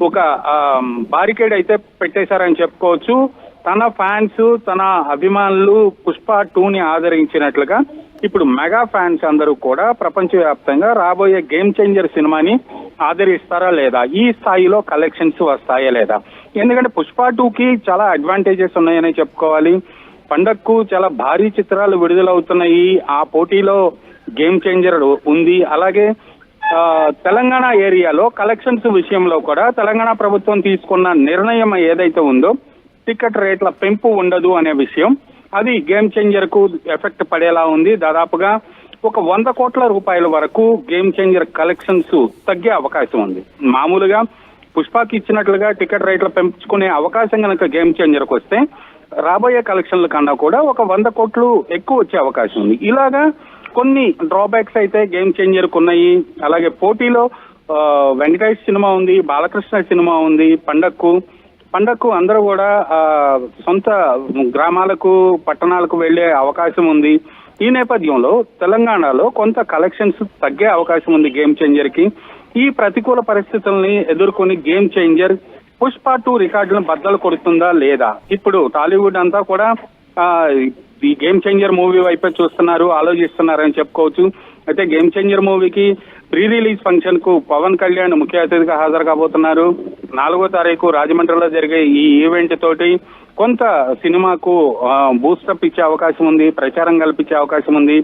ఒక బారికేడ్ అయితే పెట్టేశారని చెప్పుకోవచ్చు. తన ఫ్యాన్స్, తన అభిమానులు పుష్ప 2ని ఆదరించినట్లుగా ఇప్పుడు మెగా ఫ్యాన్స్ అందరూ కూడా ప్రపంచవ్యాప్తంగా రాబోయే గేమ్ చేంజర్ సినిమాని ఆదరిస్తారా లేదా, ఈ స్థాయిలో కలెక్షన్స్ వస్తాయా లేదా. ఎందుకంటే పుష్ప 2కి చాలా అడ్వాంటేజెస్ ఉన్నాయని చెప్పుకోవాలి. పండగకు చాలా భారీ చిత్రాలు విడుదలవుతున్నాయి. ఆ పోటీలో గేమ్ చేంజర్ ఉంది. అలాగే తెలంగాణ ఏరియాలో కలెక్షన్స్ విషయంలో కూడా తెలంగాణ ప్రభుత్వం తీసుకున్న నిర్ణయం ఏదైతే ఉందో, టికెట్ రేట్ల పెంపు ఉండదు అనే విషయం, అది గేమ్ చేంజర్ కు ఎఫెక్ట్ పడేలా ఉంది. దాదాపుగా ఒక 100 కోట్ల రూపాయల వరకు గేమ్ చేంజర్ కలెక్షన్స్ తగ్గే అవకాశం ఉంది. మామూలుగా పుష్పకి ఇచ్చినట్లుగా టికెట్ రేట్లు పెంచుకునే అవకాశం కనుక గేమ్ చేంజర్కి వస్తే రాబోయే కలెక్షన్ల కన్నా కూడా ఒక 100 కోట్లు ఎక్కువ వచ్చే అవకాశం ఉంది. ఇలాగా కొన్ని డ్రాబ్యాక్స్ అయితే గేమ్ చేంజర్కు ఉన్నాయి. అలాగే పోటీలో వెంకటేష్ సినిమా ఉంది, బాలకృష్ణ సినిమా ఉంది. పండగకు అందరూ కూడా సొంత గ్రామాలకు, పట్టణాలకు వెళ్లే అవకాశం ఉంది. ఈ నేపథ్యంలో తెలంగాణలో కొంత కలెక్షన్స్ తగ్గే అవకాశం ఉంది గేమ్ చేంజర్ కి. ఈ ప్రతికూల పరిస్థితుల్ని ఎదుర్కొని గేమ్ చేంజర్ పుష్ప 2 రికార్డులను బద్దలు కొడుతుందా లేదా. ఇప్పుడు టాలీవుడ్ అంతా కూడా ఈ గేమ్ చేంజర్ మూవీ వైపే చూస్తున్నారు, ఆలోచిస్తున్నారని చెప్పుకోవచ్చు. అయితే గేమ్ చేంజర్ మూవీకి ప్రీ రిలీజ్ ఫంక్షన్ కు పవన్ కళ్యాణ్ ముఖ్య అతిథిగా హాజరు కాబోతున్నారు. 4వ తారీఖు రాజమండ్రిలో జరిగే ఈ ఈవెంట్ తోటి కొంత సినిమాకు బూస్టప్ ఇచ్చే అవకాశం ఉంది, ప్రచారం కల్పించే అవకాశం ఉంది.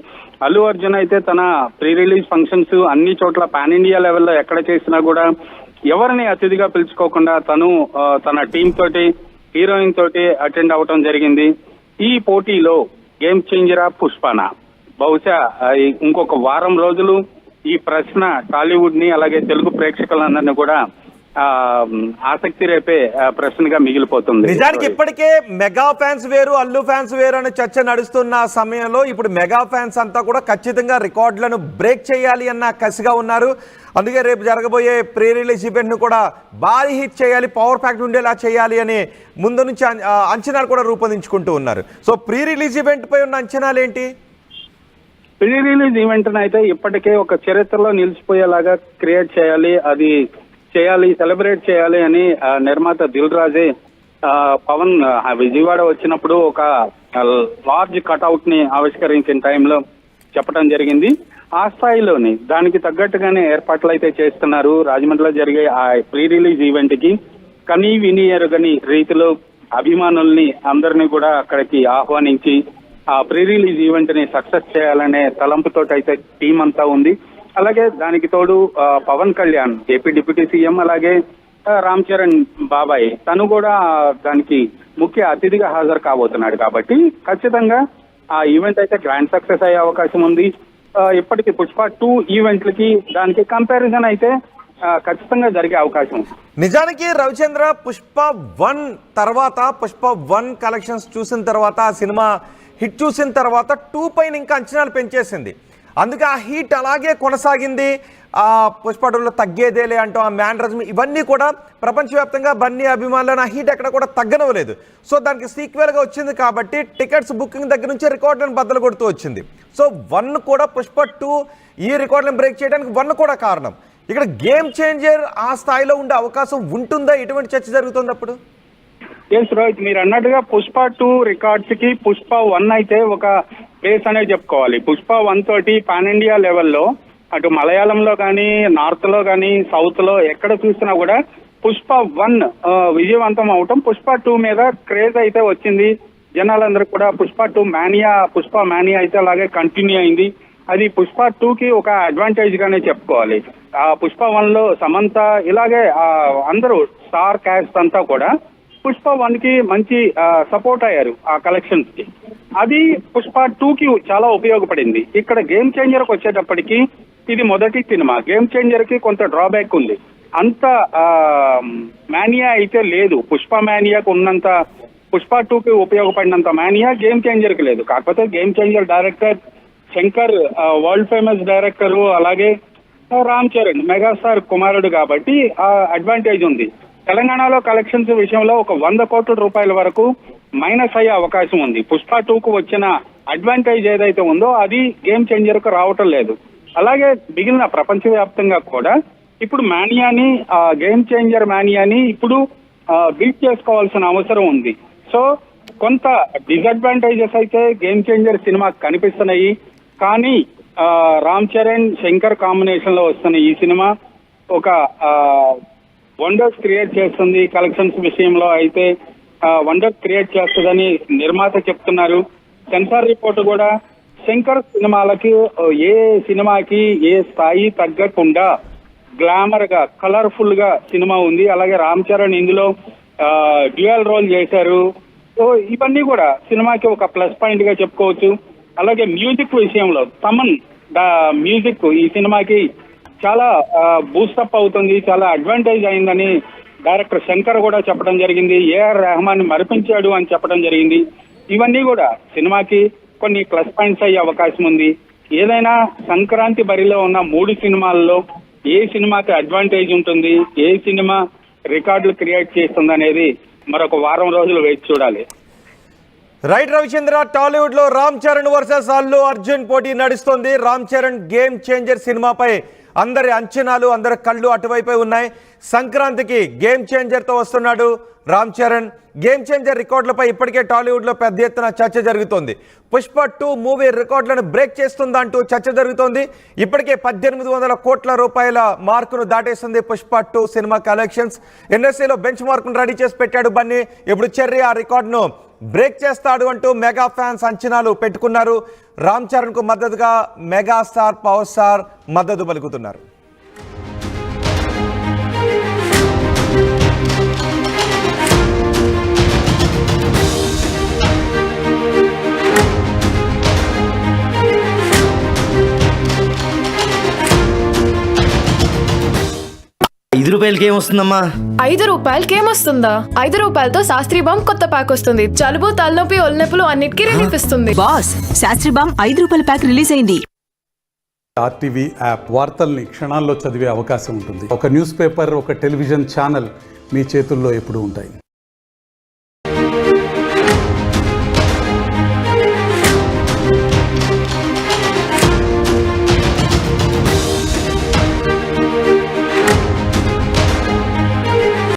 అల్లు అర్జున్ అయితే తన ప్రీ రిలీజ్ ఫంక్షన్స్ అన్ని చోట్ల పాన్ ఇండియా లెవెల్లో ఎక్కడ చేసినా కూడా ఎవరిని అతిథిగా పిలుచుకోకుండా తను తన టీం తోటి, హీరోయిన్ తోటి అటెండ్ అవటం జరిగింది. ఈ పోటీలో గేమ్ చేంజరా పుష్పనా, బహుశా ఇంకొక వారం రోజులు ఈ ప్రశ్న టాలీవుడ్ ని అలాగే తెలుగు ప్రేక్షకులందరినీ కూడా ఆసక్తి రేపే ప్రశ్నగా మిగిలిపోతుంది. నిజానికి ఇప్పటికే మెగా ఫ్యాన్స్ వేరు, అల్లు ఫ్యాన్స్ వేరు అనే చర్చ నడుస్తున్న సమయంలో ఇప్పుడు మెగా ఫ్యాన్స్ అంతా కూడా ఖచ్చితంగా రికార్డులను బ్రేక్ చేయాలి అన్న కసిగా ఉన్నారు. అందుకే రేపు జరగబోయే ప్రీ రిలీజ్ ఈవెంట్ ను కూడా భారీ హిట్ చేయాలి, పవర్ ప్యాక్ ఉండేలా చేయాలి అని ముందు నుంచి అంచనాలు కూడా రూపొందించుకుంటూ ఉన్నారు. సో ప్రీ రిలీజ్ ఈవెంట్ పై ఉన్న అంచనాలు ఏంటి? ప్రీ రిలీజ్ ఈవెంట్ అయితే ఇప్పటికే ఒక చరిత్రలో నిలిచిపోయేలాగా క్రియేట్ చేయాలి, అది చేయాలి, సెలబ్రేట్ చేయాలి అని నిర్మాత దిల్ రాజే పవన్ విజయవాడ వచ్చినప్పుడు ఒక లార్జ్ కట్అవుట్ ని ఆవిష్కరించిన టైంలో చెప్పడం జరిగింది. ఆ స్థాయిలోని దానికి తగ్గట్టుగానే ఏర్పాట్లు అయితే చేస్తున్నారు. రాజమండ్రిలో జరిగే ఆ ప్రీ రిలీజ్ ఈవెంట్ కి కనీ విని ఎరుగని రీతిలో అభిమానుల్ని అందరినీ కూడా అక్కడికి ఆహ్వానించి ఆ ప్రీ రిలీజ్ ఈవెంట్ ని సక్సెస్ చేయాలనే తలంపుతో అయితే టీం అంతా ఉంది. అలాగే దానికి తోడు Pawan Kalyan AP deputy CM, అలాగే రామ్ చరణ్ బాబాయ్ తను కూడా దానికి ముఖ్య అతిథిగా హాజరు కాబోతున్నాడు. కాబట్టి ఖచ్చితంగా ఆ ఈవెంట్ అయితే గ్రాండ్ సక్సెస్ అయ్యే అవకాశం ఉంది. ఇప్పటికి పుష్ప 2 ఈవెంట్లకి దానికి కంపారిజన్ అయితే ఖచ్చితంగా జరిగే అవకాశం. నిజానికి రవిచంద్ర, పుష్ప 1 తర్వాత, పుష్ప 1 కలెక్షన్స్ చూసిన తర్వాత, ఆ సినిమా హిట్ చూసిన తర్వాత 2 పైన ఇంకా అంచనాలు పెంచేసింది. అందుకే ఆ హీట్ అలాగే కొనసాగింది. ఆ పుష్ప 2లో తగ్గేదేలే అంటూ ఆ మ్యానరిజం ఇవన్నీ కూడా ప్రపంచవ్యాప్తంగా బన్నీ అభిమానులను ఆ హీట్ ఎక్కడ కూడా తగ్గనవలేదు. సో దానికి సీక్వెల్గా వచ్చింది కాబట్టి టికెట్స్ బుకింగ్ దగ్గర నుంచి రికార్డులను బద్దలు కొడుతూ వచ్చింది. సో 1 కూడా పుష్ప 2 ఈ రికార్డులను బ్రేక్ చేయడానికి 1 కూడా కారణం. ఇక్కడ గేమ్ చేంజర్ ఆ స్థాయిలో ఉండే అవకాశం ఉంటుందా? ఎటువంటి చర్చ జరుగుతుంది అప్పుడు? ఎస్ రోహిత్, మీరు అన్నట్టుగా పుష్ప 2 రికార్డ్స్ కి పుష్ప 1 అయితే ఒక బేస్ అనేది చెప్పుకోవాలి. పుష్ప 1 తోటి పాన్ ఇండియా లెవెల్లో అటు మలయాళంలో కానీ, నార్త్ లో కానీ, సౌత్ లో ఎక్కడ చూసినా కూడా పుష్ప 1 విజయవంతం అవటం, పుష్ప 2 మీద క్రేజ్ అయితే వచ్చింది. జనాలందరూ కూడా పుష్ప 2 పుష్ప మానియా అయితే అలాగే కంటిన్యూ అయింది. అది పుష్ప 2కి ఒక అడ్వాంటేజ్ గానే చెప్పుకోవాలి. ఆ పుష్ప 1లో సమంత ఇలాగే అందరూ స్టార్ క్యాస్ట్ అంతా కూడా పుష్ప 1కి మంచి సపోర్ట్ అయ్యారు ఆ కలెక్షన్స్ కి. అది పుష్ప 2కి చాలా ఉపయోగపడింది. ఇక్కడ గేమ్ చేంజర్కి వచ్చేటప్పటికి ఇది మొదటి సినిమా. గేమ్ చేంజర్ కి కొంత డ్రాబ్యాక్ ఉంది. అంత మానియా అయితే లేదు. పుష్ప మానియాకు ఉన్నంత పుష్ప 2కి ఉపయోగపడినంత మానియా గేమ్ చేంజర్ కి లేదు. కాకపోతే game changer director Shankar world famous director, అలాగే రామ్ చరణ్ మెగాస్టార్ కుమారుడు కాబట్టి ఆ అడ్వాంటేజ్ ఉంది. తెలంగాణలో కలెక్షన్స్ విషయంలో ఒక 100 కోట్ల రూపాయల వరకు మైనస్ అయ్యే అవకాశం ఉంది. పుష్ప 2కు వచ్చిన అడ్వాంటేజ్ ఏదైతే ఉందో అది గేమ్ చేంజర్ కు రావటం లేదు. అలాగే మిగిలిన ప్రపంచవ్యాప్తంగా కూడా ఇప్పుడు మానియాని గేమ్ చేంజర్ మానియాని ఇప్పుడు బీట్ చేసుకోవాల్సిన అవసరం ఉంది. సో కొంత డిసడ్వాంటేజెస్ అయితే గేమ్ చేంజర్ సినిమాకి కనిపిస్తున్నాయి. కానీ రామ్ చరణ్ శంకర్ కాంబినేషన్ లో వస్తున్న ఈ సినిమా ఒక వండర్స్ క్రియేట్ చేస్తుంది. కలెక్షన్స్ విషయంలో అయితే వండర్స్ క్రియేట్ చేస్తుందని నిర్మాత చెప్తున్నారు. సెన్సార్ రిపోర్ట్ కూడా శంకర్ సినిమాలకి ఏ సినిమాకి ఏ స్థాయి తగ్గకుండా గ్లామర్ గా కలర్ఫుల్ గా సినిమా ఉంది. అలాగే రామ్ చరణ్ ఇందులో డ్యూయల్ రోల్ చేశారు. సో ఇవన్నీ కూడా సినిమాకి ఒక ప్లస్ పాయింట్ గా చెప్పుకోవచ్చు. అలాగే మ్యూజిక్ విషయంలో తమన్ మ్యూజిక్ ఈ సినిమాకి చాలా బూస్టప్ అవుతుంది, చాలా అడ్వాంటేజ్ అయిందని డైరెక్టర్ శంకర్ కూడా చెప్పడం జరిగింది. ఏఆర్ రెహమాన్ మరిపించాడు అని చెప్పడం జరిగింది. ఇవన్నీ కూడా సినిమాకి కొన్ని ప్లస్ పాయింట్స్ అయ్యే అవకాశం ఉంది. ఏదైనా సంక్రాంతి బరిలో ఉన్న 3 సినిమాల్లో ఏ సినిమాకి అడ్వాంటేజ్ ఉంటుంది, ఏ సినిమా రికార్డులు క్రియేట్ చేస్తుంది అనేది మరొక వారం రోజులు వేచి చూడాలి. రైట్ రవిచంద్ర, టాలీవుడ్ లో రామ్ చరణ్ వర్సెస్ అల్లు అర్జున్ పోటీ నడుస్తుంది. రామ్ చరణ్ గేమ్ చేంజర్ సినిమాపై అందరి అంచనాలు, అందరి కళ్ళు అటువైపే ఉన్నాయి. సంక్రాంతికి గేమ్ చేంజర్ తో వస్తున్నాడు రామ్ చరణ్. గేమ్ చేంజర్ రికార్డులపై ఇప్పటికే టాలీవుడ్ లో పెద్ద ఎత్తున చర్చ జరుగుతోంది. పుష్ప 2 మూవీ రికార్డులను బ్రేక్ చేస్తుందంటూ చర్చ జరుగుతోంది. ఇప్పటికే 1800 కోట్ల రూపాయల మార్కును దాటేస్తుంది పుష్ప 2 సినిమా కలెక్షన్స్. ఇండస్ట్రీలో బెంచ్ మార్కును రెడీ చేసి పెట్టాడు బన్నీ. ఇప్పుడు చెర్రీ ఆ రికార్డును బ్రేక్ చేస్తాడు అంటూ మెగా ఫ్యాన్స్ అంచనాలు పెట్టుకున్నారు. రామ్ చరణ్ కు మద్దతుగా మెగాస్టార్ పవర్ స్టార్ మద్దతు పలుకుతున్నారు. ₹5 ఏమొస్తుందమ్మా? ₹5 ₹5తో శాస్త్రీ బామ్ కొత్త ప్యాక్ వస్తుంది. జలుబు, తలనొప్పి, ఒళ్ళనొప్పులు అన్నిటికీ రిలీఫ్ ఇస్తుంది. Boss, Shastri balm ₹5 pack release అయింది. RTV యాప్ వార్తల్ని క్షణాల్లో చదివే అవకాశం ఉంటుంది. ఒక న్యూస్ పేపర్, ఒక టెలివిజన్ ఛానల్ మీ చేతుల్లో ఎప్పుడూ ఉంటాయి.